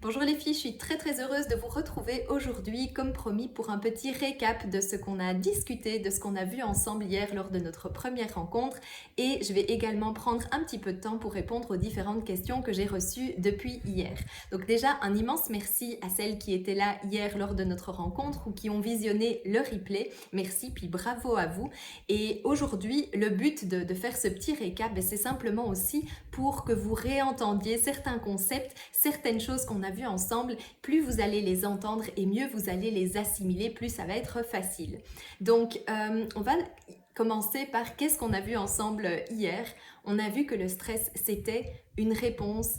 Bonjour les filles, je suis très heureuse de vous retrouver aujourd'hui comme promis pour un petit récap de ce qu'on a discuté, de ce qu'on a vu ensemble hier lors de notre première rencontre et je vais également prendre un petit peu de temps pour répondre aux différentes questions que j'ai reçues depuis hier. Donc déjà un immense merci à celles qui étaient là hier lors de notre rencontre ou qui ont visionné le replay. Merci puis bravo à vous. Et aujourd'hui le but de faire ce petit récap, c'est simplement aussi pour que vous réentendiez certains concepts, certaines choses qu'on a vues ensemble. Plus vous allez les entendre et mieux vous allez les assimiler, plus ça va être facile. Donc on va commencer par qu'est-ce qu'on a vu ensemble hier. On a vu que le stress c'était une réponse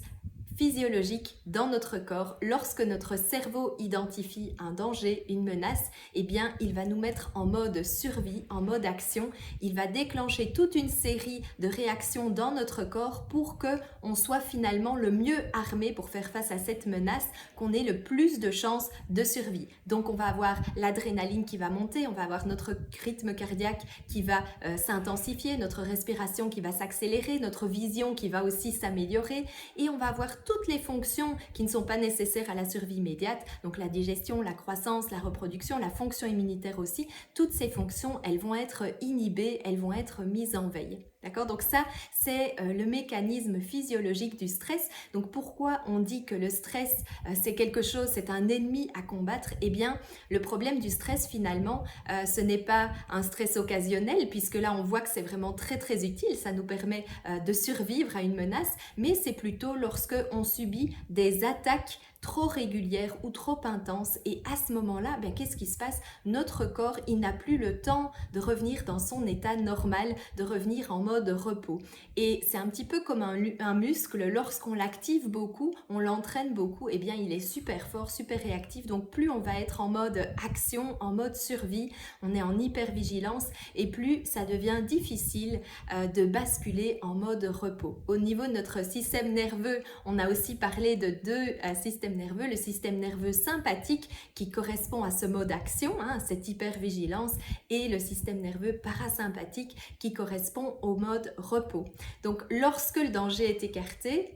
physiologique dans notre corps. Lorsque notre cerveau identifie un danger, une menace, eh bien il va nous mettre en mode survie, en mode action. Il va déclencher toute une série de réactions dans notre corps pour que on soit finalement le mieux armé pour faire face à cette menace, qu'on ait le plus de chances de survie. Donc on va avoir l'adrénaline qui va monter, on va avoir notre rythme cardiaque qui va s'intensifier, notre respiration qui va s'accélérer, notre vision qui va aussi s'améliorer et on va avoir toutes les fonctions qui ne sont pas nécessaires à la survie immédiate, donc la digestion, la croissance, la reproduction, la fonction immunitaire aussi, toutes ces fonctions, elles vont être inhibées, elles vont être mises en veille. D'accord? Donc ça, c'est le mécanisme physiologique du stress. Donc pourquoi on dit que le stress, c'est quelque chose, c'est un ennemi à combattre? Eh bien, le problème du stress, finalement, ce n'est pas un stress occasionnel, puisque là, on voit que c'est vraiment très utile. Ça nous permet de survivre à une menace, mais c'est plutôt lorsque on subit des attaques trop régulières ou trop intenses et à ce moment-là, qu'est-ce qui se passe? Notre corps, il n'a plus le temps de revenir dans son état normal, de revenir en mode repos. Et c'est un petit peu comme un muscle, lorsqu'on l'active beaucoup, on l'entraîne beaucoup, eh bien il est super fort, super réactif, donc plus on va être en mode action, en mode survie, on est en hypervigilance et plus ça devient difficile de basculer en mode repos. Au niveau de notre système nerveux, on a aussi parlé de deux systèmes nerveux, le système nerveux sympathique qui correspond à ce mode action, cette hypervigilance, et le système nerveux parasympathique qui correspond au mode repos. Donc lorsque le danger est écarté,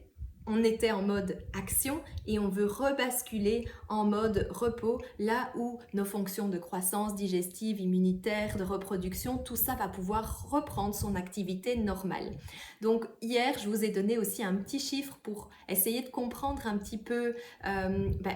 on était en mode action et on veut rebasculer en mode repos, là où nos fonctions de croissance digestive, immunitaire, de reproduction, tout ça va pouvoir reprendre son activité normale. Donc hier, je vous ai donné aussi un petit chiffre pour essayer de comprendre un petit peu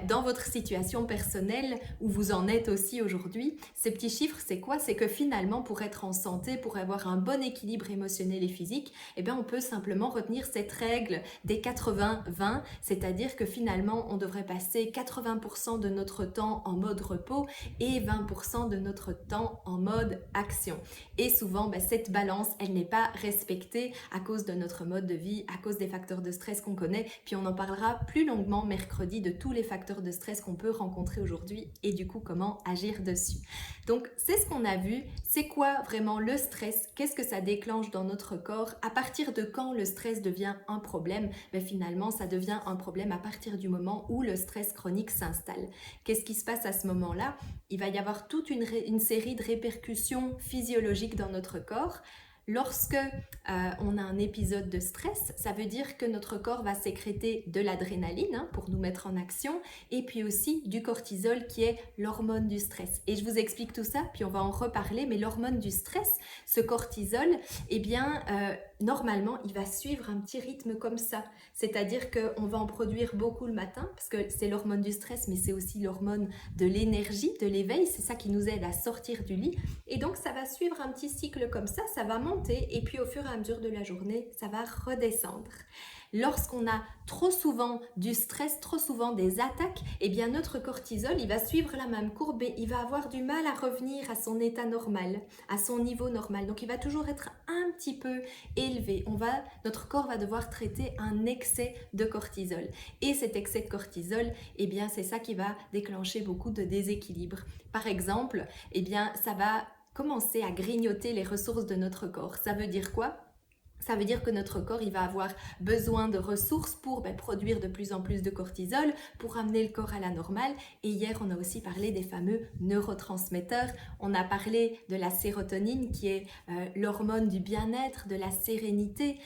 dans votre situation personnelle où vous en êtes aussi aujourd'hui. Ces petits chiffres, c'est quoi? C'est que finalement, pour être en santé, pour avoir un bon équilibre émotionnel et physique, on peut simplement retenir cette règle des 80-20, c'est-à-dire que finalement, on devrait passer 80% de notre temps en mode repos et 20% de notre temps en mode action. Et souvent, cette balance, elle n'est pas respectée à cause de notre mode de vie, à cause des facteurs de stress qu'on connaît. Puis on en parlera plus longuement mercredi de tous les facteurs de stress qu'on peut rencontrer aujourd'hui et du coup, comment agir dessus. Donc, c'est ce qu'on a vu. C'est quoi vraiment le stress? Qu'est-ce que ça déclenche dans notre corps? À partir de quand le stress devient un problème? Finalement, ça devient un problème à partir du moment où le stress chronique s'installe. Qu'est-ce qui se passe à ce moment-là? Il va y avoir toute une série de répercussions physiologiques dans notre corps. Lorsque on a un épisode de stress, ça veut dire que notre corps va sécréter de l'adrénaline pour nous mettre en action et puis aussi du cortisol qui est l'hormone du stress. Et je vous explique tout ça, puis on va en reparler, mais l'hormone du stress, ce cortisol, normalement, il va suivre un petit rythme comme ça. C'est-à-dire qu'on va en produire beaucoup le matin, parce que c'est l'hormone du stress, mais c'est aussi l'hormone de l'énergie, de l'éveil, c'est ça qui nous aide à sortir du lit. Et donc, ça va suivre un petit cycle comme ça va monter, et puis au fur et à mesure de la journée, ça va redescendre. Lorsqu'on a trop souvent du stress, trop souvent des attaques, notre cortisol, il va suivre la même courbe et il va avoir du mal à revenir à son état normal, à son niveau normal. Donc, il va toujours être un petit peu élevé. Notre corps va devoir traiter un excès de cortisol. Et cet excès de cortisol, c'est ça qui va déclencher beaucoup de déséquilibre. Par exemple, ça va commencer à grignoter les ressources de notre corps. Ça veut dire quoi? Ça veut dire que notre corps, il va avoir besoin de ressources pour produire de plus en plus de cortisol, pour amener le corps à la normale. Et hier, on a aussi parlé des fameux neurotransmetteurs. On a parlé de la sérotonine, qui est l'hormone du bien-être, de la sérénité.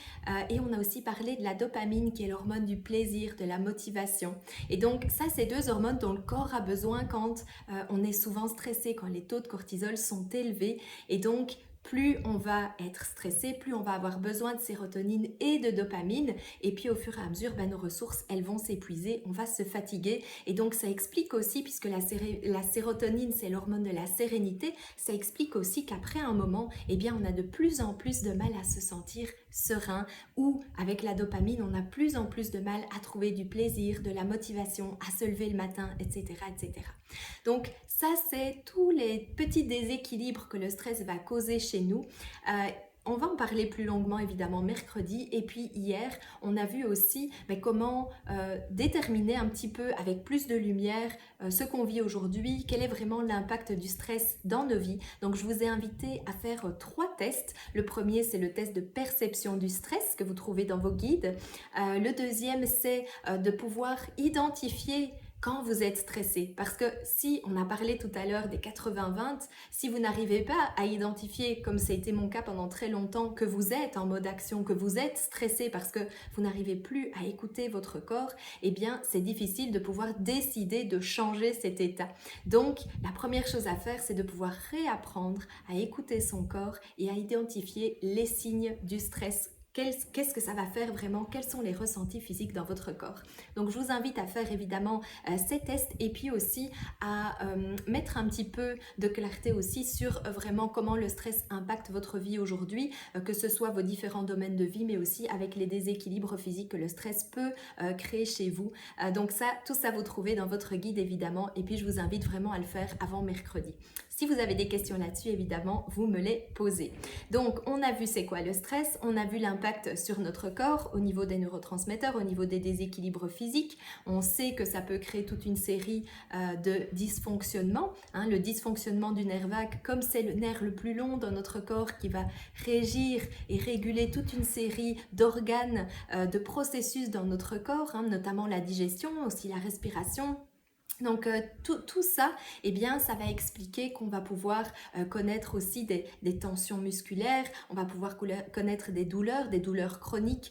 Et on a aussi parlé de la dopamine, qui est l'hormone du plaisir, de la motivation. Et donc, ça, c'est deux hormones dont le corps a besoin quand on est souvent stressé, quand les taux de cortisol sont élevés. Et donc, plus on va être stressé, plus on va avoir besoin de sérotonine et de dopamine. Et puis au fur et à mesure, nos ressources, elles vont s'épuiser, on va se fatiguer. Et donc ça explique aussi, puisque la sérotonine, c'est l'hormone de la sérénité, ça explique aussi qu'après un moment, on a de plus en plus de mal à se sentir serein, ou avec la dopamine, on a plus en plus de mal à trouver du plaisir, de la motivation, à se lever le matin, etc. etc. Donc ça, c'est tous les petits déséquilibres que le stress va causer chez nous. On va en parler plus longuement évidemment mercredi, et puis hier on a vu aussi comment déterminer un petit peu avec plus de lumière ce qu'on vit aujourd'hui, quel est vraiment l'impact du stress dans nos vies. Donc je vous ai invité à faire 3 tests. Le premier, c'est le test de perception du stress que vous trouvez dans vos guides. Le deuxième, c'est de pouvoir identifier quand vous êtes stressé. Parce que si, on a parlé tout à l'heure des 80-20, si vous n'arrivez pas à identifier, comme ça a été mon cas pendant très longtemps, que vous êtes en mode action, que vous êtes stressé parce que vous n'arrivez plus à écouter votre corps, c'est difficile de pouvoir décider de changer cet état. Donc, la première chose à faire, c'est de pouvoir réapprendre à écouter son corps et à identifier les signes du stress. Qu'est-ce que ça va faire vraiment? Quels sont les ressentis physiques dans votre corps? Donc je vous invite à faire évidemment ces tests, et puis aussi à mettre un petit peu de clarté aussi sur vraiment comment le stress impacte votre vie aujourd'hui, que ce soit vos différents domaines de vie, mais aussi avec les déséquilibres physiques que le stress peut créer chez vous. Donc ça, tout ça vous trouvez dans votre guide évidemment, et puis je vous invite vraiment à le faire avant mercredi. Si vous avez des questions là-dessus, évidemment, vous me les posez. Donc, on a vu c'est quoi le stress, on a vu l'impact sur notre corps au niveau des neurotransmetteurs, au niveau des déséquilibres physiques. On sait que ça peut créer toute une série de dysfonctionnements. Le dysfonctionnement du nerf vague, comme c'est le nerf le plus long dans notre corps qui va régir et réguler toute une série d'organes, de processus dans notre corps, notamment la digestion, aussi la respiration. Donc tout ça, ça va expliquer qu'on va pouvoir connaître aussi des tensions musculaires, on va pouvoir connaître des douleurs chroniques.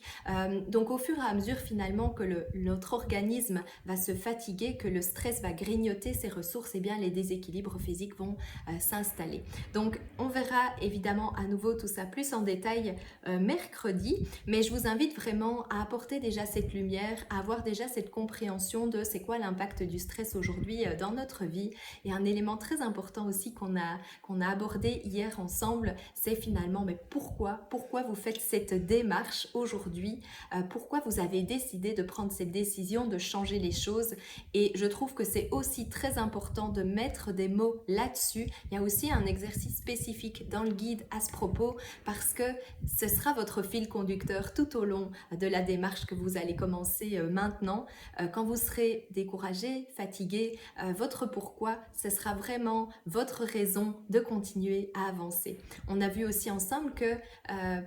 Donc au fur et à mesure finalement que notre organisme va se fatiguer, que le stress va grignoter ses ressources, les déséquilibres physiques vont s'installer. Donc on verra évidemment à nouveau tout ça plus en détail mercredi, mais je vous invite vraiment à apporter déjà cette lumière, à avoir déjà cette compréhension de c'est quoi l'impact du stress aujourd'hui dans notre vie. Et un élément très important aussi qu'on a abordé hier ensemble, c'est finalement pourquoi vous faites cette démarche aujourd'hui, pourquoi vous avez décidé de prendre cette décision de changer les choses. Et je trouve que c'est aussi très important de mettre des mots là-dessus. Il y a aussi un exercice spécifique dans le guide à ce propos, parce que ce sera votre fil conducteur tout au long de la démarche que vous allez commencer maintenant. Quand vous serez découragé, fatigué, votre pourquoi, ce sera vraiment votre raison de continuer à avancer. On a vu aussi ensemble que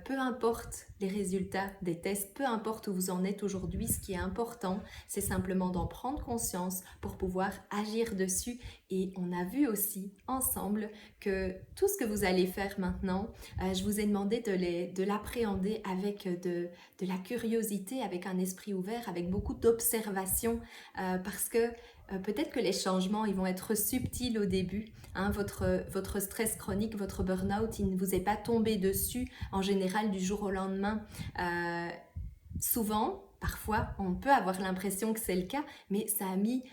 peu importe les résultats des tests, peu importe où vous en êtes aujourd'hui, ce qui est important, c'est simplement d'en prendre conscience pour pouvoir agir dessus. Et on a vu aussi ensemble que tout ce que vous allez faire maintenant, je vous ai demandé de l'appréhender avec de la curiosité, avec un esprit ouvert, avec beaucoup d'observation, parce que peut-être que les changements ils vont être subtils au début. Votre stress chronique, votre burn-out, il ne vous est pas tombé dessus en général du jour au lendemain. Souvent, parfois, on peut avoir l'impression que c'est le cas, mais ça a mis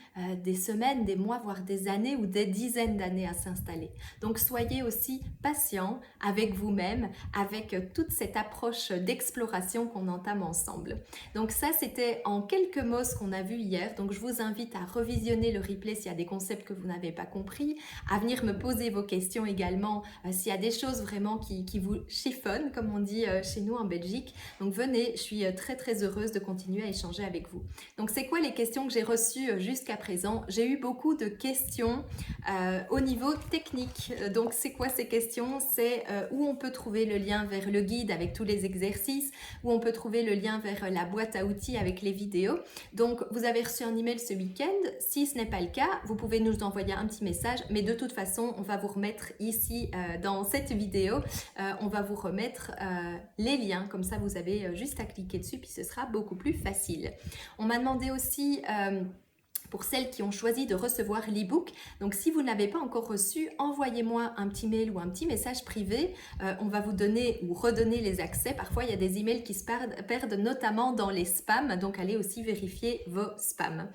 des semaines, des mois, voire des années ou des dizaines d'années à s'installer. Donc, soyez aussi patient avec vous-même, avec toute cette approche d'exploration qu'on entame ensemble. Donc ça, c'était en quelques mots ce qu'on a vu hier. Donc, je vous invite à revisionner le replay s'il y a des concepts que vous n'avez pas compris, à venir me poser vos questions également s'il y a des choses vraiment qui vous chiffonnent, comme on dit chez nous en Belgique. Donc, venez, je suis très très heureuse de continuer continuer à échanger avec vous. Donc c'est quoi les questions que j'ai reçues jusqu'à présent? J'ai eu beaucoup de questions au niveau technique. Donc c'est quoi ces questions? C'est où on peut trouver le lien vers le guide avec tous les exercices, où on peut trouver le lien vers la boîte à outils avec les vidéos. Donc vous avez reçu un email ce week-end. Si ce n'est pas le cas, vous pouvez nous envoyer un petit message, mais de toute façon on va vous remettre ici dans cette vidéo, on va vous remettre les liens, comme ça vous avez juste à cliquer dessus puis ce sera beaucoup plus facile. On m'a demandé aussi pour celles qui ont choisi de recevoir l'e-book. Donc si vous ne l'avez pas encore reçu, envoyez-moi un petit mail ou un petit message privé. On va vous donner ou redonner les accès. Parfois, il y a des emails qui se perdent notamment dans les spams. Donc allez aussi vérifier vos spams.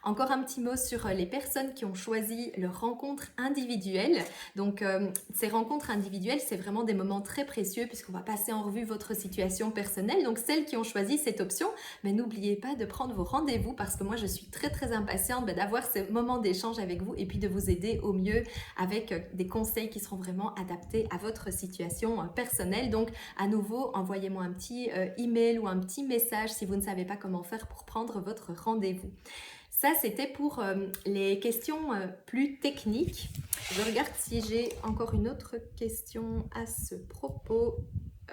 Encore un petit mot sur les personnes qui ont choisi leur rencontre individuelle. Donc ces rencontres individuelles, c'est vraiment des moments très précieux puisqu'on va passer en revue votre situation personnelle. Donc celles qui ont choisi cette option, mais n'oubliez pas de prendre vos rendez-vous parce que moi je suis très impatiente d'avoir ces moments d'échange avec vous et puis de vous aider au mieux avec des conseils qui seront vraiment adaptés à votre situation personnelle. Donc à nouveau, envoyez-moi un petit email ou un petit message si vous ne savez pas comment faire pour prendre votre rendez-vous. Ça, c'était pour les questions plus techniques. Je regarde si j'ai encore une autre question à ce propos.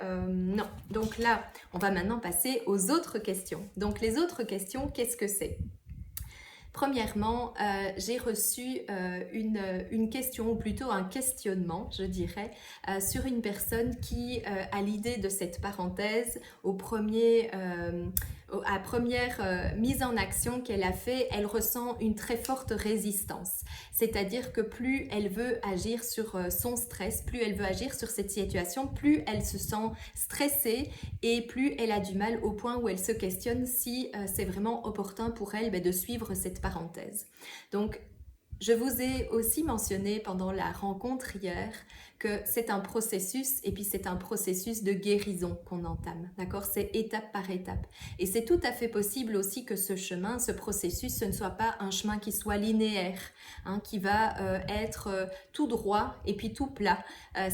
Non. Donc là, on va maintenant passer aux autres questions. Donc les autres questions, qu'est-ce que c'est ? Premièrement, j'ai reçu une question, ou plutôt un questionnement, je dirais, sur une personne qui, à l'idée de cette parenthèse, à première mise en action qu'elle a fait, elle ressent une très forte résistance. C'est-à-dire que plus elle veut agir sur son stress, plus elle veut agir sur cette situation, plus elle se sent stressée et plus elle a du mal au point où elle se questionne si c'est vraiment opportun pour elle de suivre cette parenthèse. Donc, je vous ai aussi mentionné pendant la rencontre hier que c'est un processus et puis c'est un processus de guérison qu'on entame, d'accord? C'est étape par étape. Et c'est tout à fait possible aussi que ce chemin, ce processus, ce ne soit pas un chemin qui soit linéaire, qui va être tout droit et puis tout plat.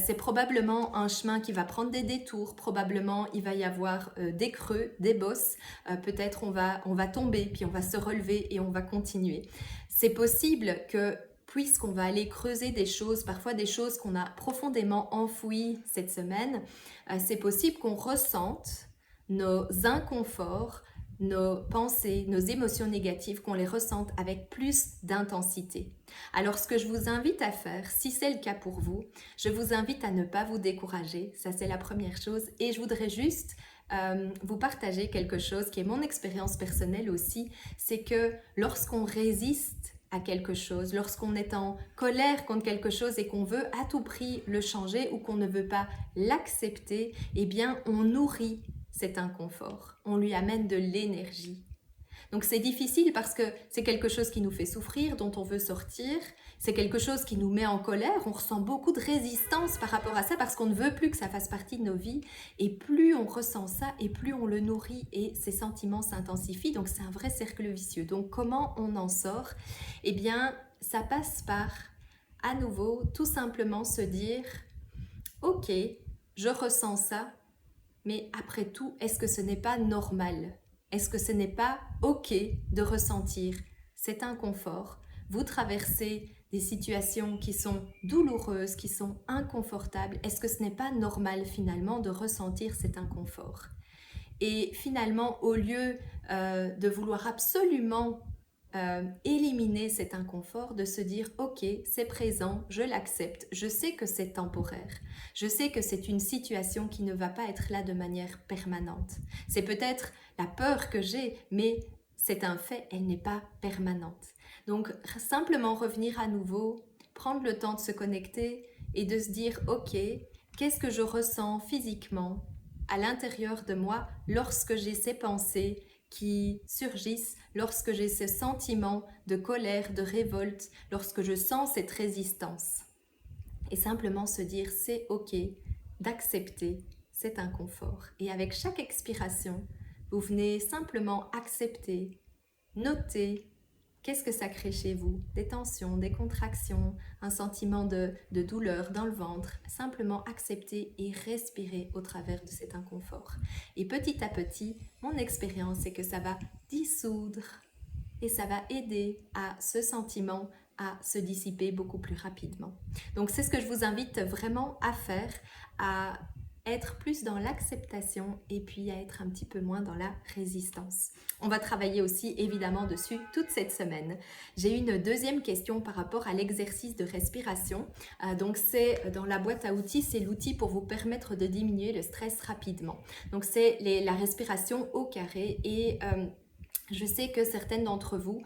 C'est probablement un chemin qui va prendre des détours, probablement il va y avoir des creux, des bosses, peut-être on va tomber, puis on va se relever et on va continuer. C'est possible que puisqu'on va aller creuser des choses, parfois des choses qu'on a profondément enfouies cette semaine, c'est possible qu'on ressente nos inconforts, nos pensées, nos émotions négatives, qu'on les ressente avec plus d'intensité. Alors ce que je vous invite à faire, si c'est le cas pour vous, je vous invite à ne pas vous décourager, ça c'est la première chose, et je voudrais juste vous partager quelque chose qui est mon expérience personnelle aussi, c'est que lorsqu'on résiste à quelque chose, lorsqu'on est en colère contre quelque chose et qu'on veut à tout prix le changer ou qu'on ne veut pas l'accepter, eh bien on nourrit cet inconfort, on lui amène de l'énergie. Donc c'est difficile parce que c'est quelque chose qui nous fait souffrir, dont on veut sortir, c'est quelque chose qui nous met en colère, on ressent beaucoup de résistance par rapport à ça parce qu'on ne veut plus que ça fasse partie de nos vies et plus on ressent ça et plus on le nourrit et ces sentiments s'intensifient, donc c'est un vrai cercle vicieux. Donc comment on en sort? Eh bien ça passe par à nouveau tout simplement se dire ok, je ressens ça, mais après tout, est-ce que ce n'est pas normal? Est-ce que ce n'est pas ok de ressentir cet inconfort? Vous traversez des situations qui sont douloureuses, qui sont inconfortables. Est-ce que ce n'est pas normal finalement de ressentir cet inconfort? Et finalement, au lieu de vouloir absolument éliminer cet inconfort, de se dire ok, c'est présent, je l'accepte, je sais que c'est temporaire, je sais que c'est une situation qui ne va pas être là de manière permanente. C'est peut-être la peur que j'ai, mais c'est un fait, elle n'est pas permanente. Donc simplement revenir à nouveau, prendre le temps de se connecter et de se dire ok, qu'est-ce que je ressens physiquement à l'intérieur de moi lorsque j'ai ces pensées qui surgissent, lorsque j'ai ce sentiment de colère, de révolte, lorsque je sens cette résistance. Et simplement se dire c'est ok d'accepter cet inconfort. Et avec chaque expiration, vous venez simplement accepter, noter qu'est-ce que ça crée chez vous? Des tensions, des contractions, un sentiment de douleur dans le ventre. Simplement accepter et respirer au travers de cet inconfort. Et petit à petit, mon expérience c'est que ça va dissoudre et ça va aider à ce sentiment à se dissiper beaucoup plus rapidement. Donc c'est ce que je vous invite vraiment à faire, à être plus dans l'acceptation et puis à être un petit peu moins dans la résistance. On va travailler aussi évidemment dessus toute cette semaine. J'ai une deuxième question par rapport à l'exercice de respiration. Donc c'est dans la boîte à outils, c'est l'outil pour vous permettre de diminuer le stress rapidement. Donc c'est la respiration au carré et je sais que certaines d'entre vous,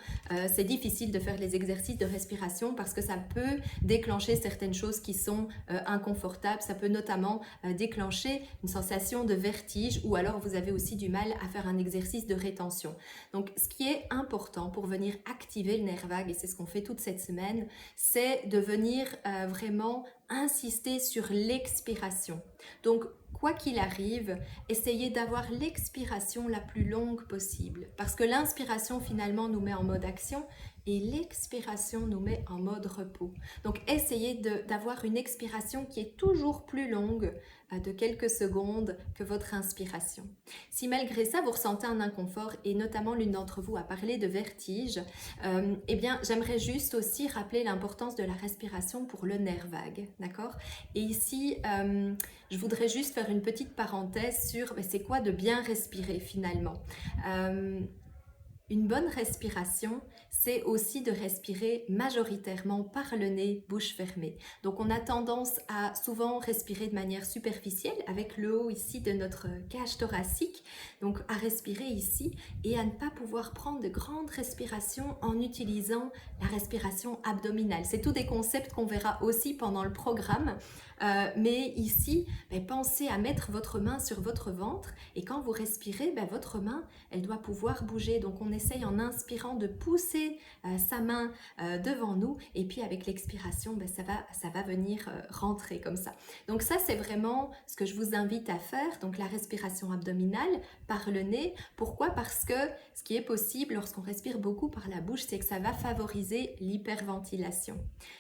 c'est difficile de faire les exercices de respiration parce que ça peut déclencher certaines choses qui sont inconfortables. Ça peut notamment déclencher une sensation de vertige ou alors vous avez aussi du mal à faire un exercice de rétention. Donc, ce qui est important pour venir activer le nerf vague, et c'est ce qu'on fait toute cette semaine, c'est de venir vraiment insister sur l'expiration. Donc, quoi qu'il arrive, essayez d'avoir l'expiration la plus longue possible. Parce que l'inspiration, finalement, nous met en mode action et l'expiration nous met en mode repos. Donc, essayez d'avoir une expiration qui est toujours plus longue de quelques secondes que votre inspiration. Si malgré ça, vous ressentez un inconfort, et notamment l'une d'entre vous a parlé de vertige, eh bien, j'aimerais juste aussi rappeler l'importance de la respiration pour le nerf vague, d'accord? Et ici, je voudrais juste faire une petite parenthèse sur c'est quoi de bien respirer finalement. Une bonne respiration, c'est aussi de respirer majoritairement par le nez, bouche fermée. Donc on a tendance à souvent respirer de manière superficielle avec le haut ici de notre cage thoracique, donc à respirer ici et à ne pas pouvoir prendre de grandes respirations en utilisant la respiration abdominale. C'est tous des concepts qu'on verra aussi pendant le programme. Mais ici, pensez à mettre votre main sur votre ventre et quand vous respirez, votre main, elle doit pouvoir bouger. Donc on essaye en inspirant de pousser sa main devant nous et puis avec l'expiration, ça va venir rentrer comme ça. Donc ça, c'est vraiment ce que je vous invite à faire. Donc la respiration abdominale par le nez. Pourquoi? Parce que ce qui est possible lorsqu'on respire beaucoup par la bouche, c'est que ça va favoriser l'hyperventilation.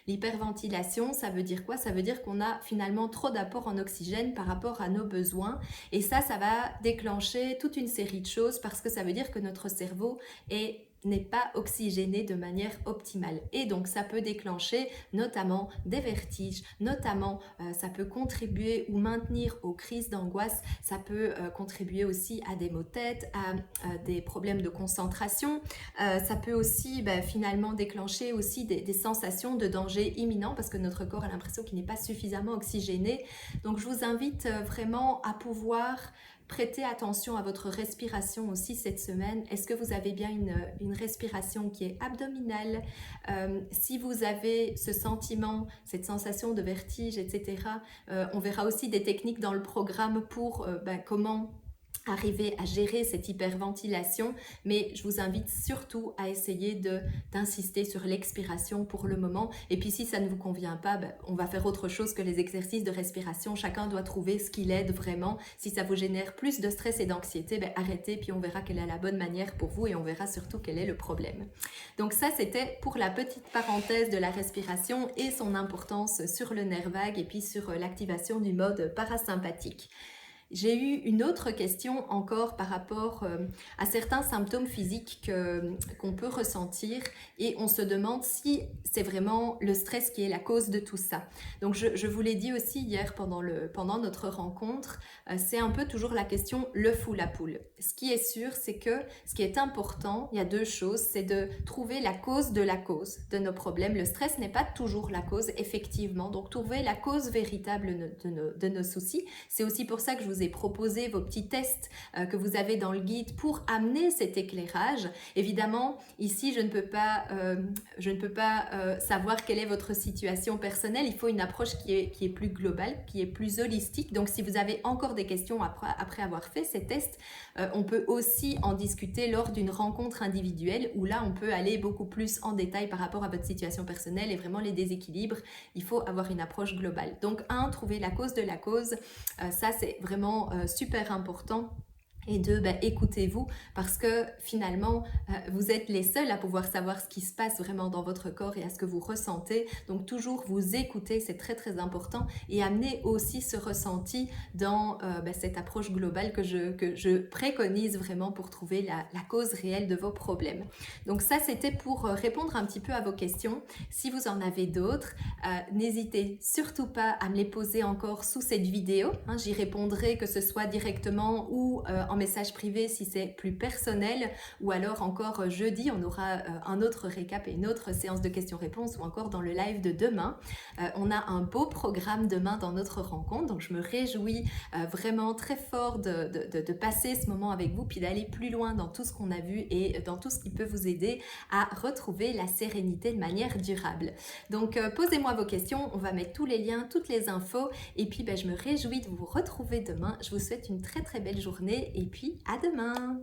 L'hyperventilation, ça veut dire quoi? Ça veut dire qu'on a finalement trop d'apport en oxygène par rapport à nos besoins et ça va déclencher toute une série de choses parce que ça veut dire que notre cerveau n'est pas oxygéné de manière optimale et donc ça peut déclencher notamment des vertiges, notamment ça peut contribuer ou maintenir aux crises d'angoisse, ça peut contribuer aussi à des maux de tête, à des problèmes de concentration, ça peut aussi finalement déclencher aussi des sensations de danger imminent parce que notre corps a l'impression qu'il n'est pas suffisamment oxygéné. Donc je vous invite vraiment à pouvoir prêtez attention à votre respiration aussi cette semaine. Est-ce que vous avez bien une respiration qui est abdominale? Si vous avez ce sentiment, cette sensation de vertige, etc., on verra aussi des techniques dans le programme pour comment arriver à gérer cette hyperventilation, mais je vous invite surtout à essayer d'insister sur l'expiration pour le moment. Et puis si ça ne vous convient pas, on va faire autre chose que les exercices de respiration. Chacun doit trouver ce qui l'aide vraiment. Si ça vous génère plus de stress et d'anxiété, arrêtez, puis on verra quelle est la bonne manière pour vous et on verra surtout quel est le problème. Donc ça, c'était pour la petite parenthèse de la respiration et son importance sur le nerf vague et puis sur l'activation du mode parasympathique. J'ai eu une autre question encore par rapport à certains symptômes physiques qu'on peut ressentir et on se demande si c'est vraiment le stress qui est la cause de tout ça. Donc je vous l'ai dit aussi hier pendant notre rencontre, c'est un peu toujours la question l'œuf ou la poule. Ce qui est sûr, c'est que ce qui est important, il y a deux choses, c'est de trouver la cause de nos problèmes. Le stress n'est pas toujours la cause, effectivement, donc trouver la cause véritable de nos soucis. C'est aussi pour ça que je vous ai proposé vos petits tests que vous avez dans le guide pour amener cet éclairage. Évidemment, ici, je ne peux pas savoir quelle est votre situation personnelle. Il faut une approche qui est plus globale, qui est plus holistique. Donc, si vous avez encore des questions après avoir fait ces tests, on peut aussi en discuter lors d'une rencontre individuelle où là, on peut aller beaucoup plus en détail par rapport à votre situation personnelle et vraiment les déséquilibres. Il faut avoir une approche globale. Donc, trouver la cause de la cause, ça, c'est vraiment super important. et de écoutez-vous parce que finalement vous êtes les seuls à pouvoir savoir ce qui se passe vraiment dans votre corps et à ce que vous ressentez. Donc toujours vous écouter, c'est très très important, et amener aussi ce ressenti dans cette approche globale que je préconise vraiment pour trouver la cause réelle de vos problèmes. Donc ça, c'était pour répondre un petit peu à vos questions. Si vous en avez d'autres, n'hésitez surtout pas à me les poser encore sous cette vidéo. J'y répondrai, que ce soit directement ou en message privé si c'est plus personnel, ou alors encore jeudi, on aura un autre récap et une autre séance de questions-réponses, ou encore dans le live de demain. On a un beau programme demain dans notre rencontre, donc je me réjouis vraiment très fort de passer ce moment avec vous, puis d'aller plus loin dans tout ce qu'on a vu et dans tout ce qui peut vous aider à retrouver la sérénité de manière durable. Donc posez-moi vos questions, on va mettre tous les liens, toutes les infos, et puis je me réjouis de vous retrouver demain. Je vous souhaite une très très belle journée, et puis à demain.